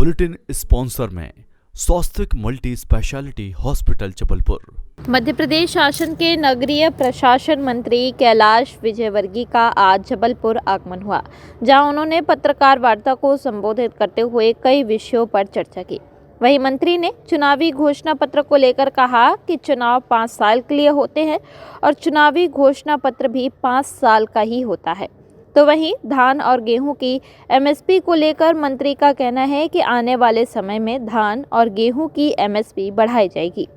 Bulletin sponsor में स्वास्थ्य multi speciality hospital Jabalpur. Madhya Pradesh शासन के नगरीय प्रशासन मंत्री कैलाश विजयवर्गीय का आज जबलपुर आगमन हुआ, जहां उन्होंने पत्रकार वार्ता को संबोधित करते हुए कई विषयों पर चर्चा की। वहीं मंत्री ने चुनावी घोषणा पत्र को लेकर कहा कि चुनाव 5 साल के लिए होते हैं और चुनावी घोषणा पत्र भी 5 साल का ही होता है। तो वहीं धान और गेहूं की एमएसपी को लेकर मंत्री का कहना है कि आने वाले समय में धान और गेहूं की एमएसपी बढ़ाई जाएगी।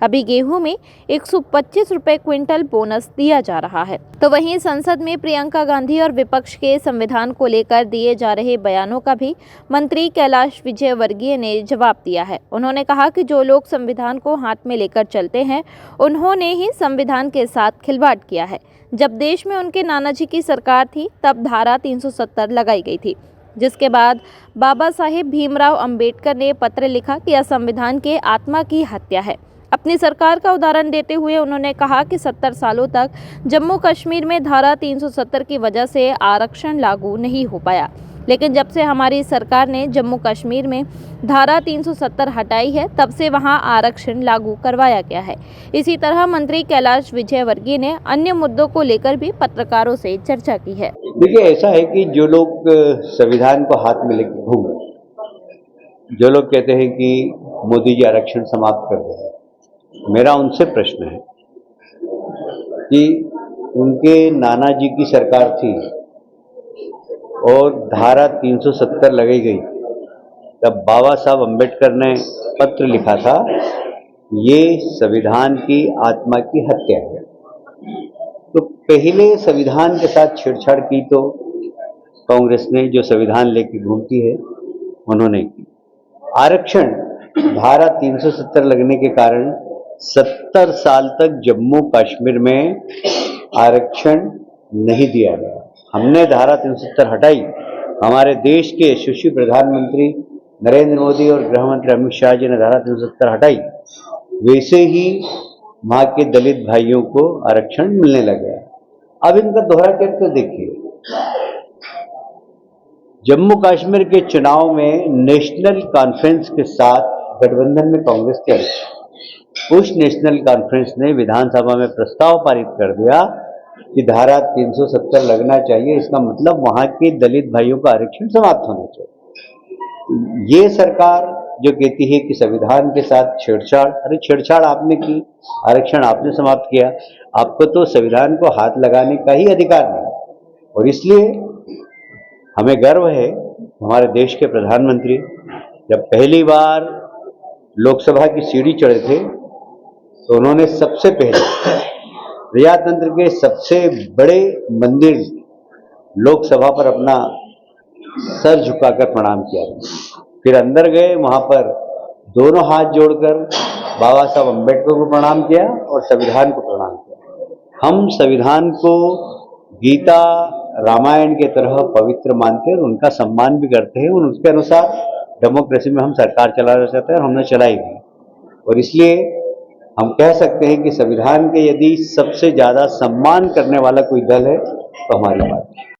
अभी गेहूं में 125 रुपए क्विंटल बोनस दिया जा रहा है। तो वहीं संसद में प्रियंका गांधी और विपक्ष के संविधान को लेकर दिए जा रहे बयानों का भी मंत्री कैलाश विजयवर्गीय ने जवाब दिया है। उन्होंने कहा कि जो लोग संविधान को हाथ में लेकर चलते हैं, उन्होंने ही संविधान के साथ खिलवाड़ किया है। जब देश में उनके नाना जी की सरकार थी, तब धारा 370 लगाई गई थी, जिसके बाद बाबा साहेब भीमराव अंबेडकर ने पत्र लिखा कि यह संविधान के आत्मा की हत्या है। अपनी सरकार का उदाहरण देते हुए उन्होंने कहा कि 70 सालों तक जम्मू कश्मीर में धारा 370 की वजह से आरक्षण लागू नहीं हो पाया, लेकिन जब से हमारी सरकार ने जम्मू कश्मीर में धारा 370 हटाई है, तब से वहां आरक्षण लागू करवाया गया है। इसी तरह मंत्री कैलाश विजयवर्गीय ने अन्य मुद्दों को लेकर भी पत्रकारों से चर्चा की है। देखिए, ऐसा है कि जो लोग संविधान को हाथ में लेकर घूम रहे हैं, जो लोग कहते हैं कि मोदी जी आरक्षण समाप्त कर रहे हैं, मेरा उनसे प्रश्न है कि उनके नाना जी की सरकार थी और धारा 370 लगाई गई, तब बाबा साहब अंबेडकर ने पत्र लिखा था, ये संविधान की आत्मा की हत्या है। तो पहले संविधान के साथ छेड़छाड़ की तो कांग्रेस ने, जो संविधान लेके घूमती है, उन्होंने की। आरक्षण धारा 370 लगने के कारण 70 साल तक जम्मू कश्मीर में आरक्षण नहीं दिया गया। हमने धारा 370 हटाई। हमारे देश के यशस्वी प्रधानमंत्री नरेंद्र मोदी और गृह मंत्री अमित शाह जी ने धारा 370 हटाई। वैसे ही वहां के दलित भाइयों को आरक्षण मिलने लगा। अब इनका दोहरा चरित्र देखिए। जम्मू कश्मीर के चुनाव में नेशनल कॉन्फ्रेंस के साथ गठबंधन में कांग्रेस के उस नेशनल कॉन्फ्रेंस ने विधानसभा में प्रस्ताव पारित कर दिया कि धारा 370 लगना चाहिए। इसका मतलब वहां के दलित भाइयों का आरक्षण समाप्त होना चाहिए। ये सरकार जो कहती है कि संविधान के साथ छेड़छाड़, अरे छेड़छाड़ आपने की, आरक्षण आपने समाप्त किया, आपको तो संविधान को हाथ लगाने का ही अधिकार नहीं। और इसलिए हमें गर्व है, हमारे देश के प्रधानमंत्री जब पहली बार लोकसभा की सीढ़ी चढ़े थे, तो उन्होंने सबसे पहले प्रजातंत्र के सबसे बड़े मंदिर लोकसभा पर अपना सर झुकाकर प्रणाम किया। फिर अंदर गए, वहां पर दोनों हाथ जोड़कर बाबा साहब अंबेडकर को प्रणाम किया और संविधान को प्रणाम किया। हम संविधान को गीता रामायण के तरह पवित्र मानते हैं और उनका सम्मान भी करते हैं, और उसके अनुसार डेमोक्रेसी में हम सरकार चलाना चाहते हैं और हमने चलाई भी। और इसलिए हम कह सकते हैं कि संविधान के यदि सबसे ज्यादा सम्मान करने वाला कोई दल है तो हमारी बात है।